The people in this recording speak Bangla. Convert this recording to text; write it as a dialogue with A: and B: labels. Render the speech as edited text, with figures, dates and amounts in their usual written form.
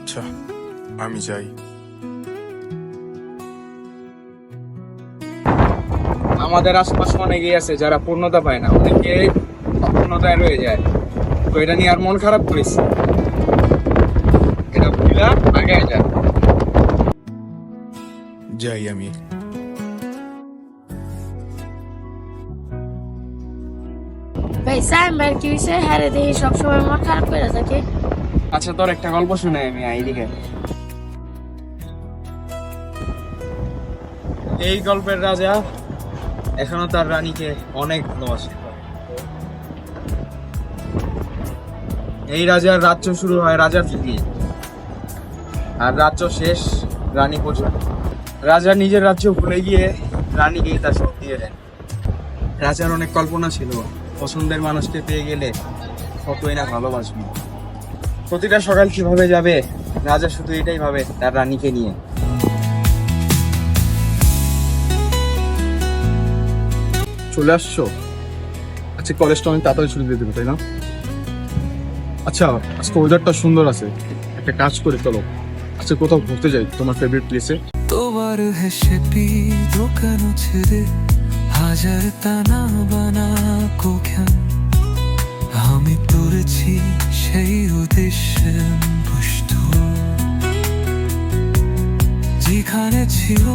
A: আচ্ছা, আমি যাই।
B: আমাদের আশপাশে অনেকেই আছে যারা পূর্ণতা পায় না, অনেকে অপূর্ণতায় রয়ে যায়। তো এটা নিয়ে আর মন খারাপ করিস না। এটা ভুলা আগে যায়।
A: যাই আমি।
C: ভাই সাইম ভাই কি হয়েছে? হ্যাঁ রে, দেখি সবসময় মন খারাপ করে থাকে।
B: আচ্ছা, তোর একটা গল্প শুনে আমি এইদিকে। এই গল্পের রাজা এখনো তার রানীকে অনেক ভালোবাসে। এই রাজার রাজ্য শুরু হয় রাজা থেকে, আর রাজ্য শেষ রানী পর্যন্ত। রাজা নিজের রাজ্য ভুলে গিয়ে রানীকেই তার শক্তি দিয়ে দেন। রাজার অনেক কল্পনা ছিল, পছন্দের মানুষকে পেয়ে গেলে কতই না ভালোবাসবে। প্রতিটা সকাল কিভাবে যাবে, রাজা শুধু এটাই ভাবে তার রানীকে নিয়ে।
A: চলে আসছো? আচ্ছা, কলেজটা অনেক তাড়াতাড়ি ছুটি দিয়ে দেবে, তাই না? আচ্ছা, আজকে ওয়েদারটা সুন্দর আছে, একটা কাজ করে চলো আচ্ছা কোথাও ঘুরতে যাই তোমার ফেভারিট প্লেসে।
D: তোমার হেসে পি দোকানো ছেড়ে হাজার তানা বানা কোখান আমি পড়েছি সেই উদ্দেশ্যে পুষ্ট যেখানে ছিল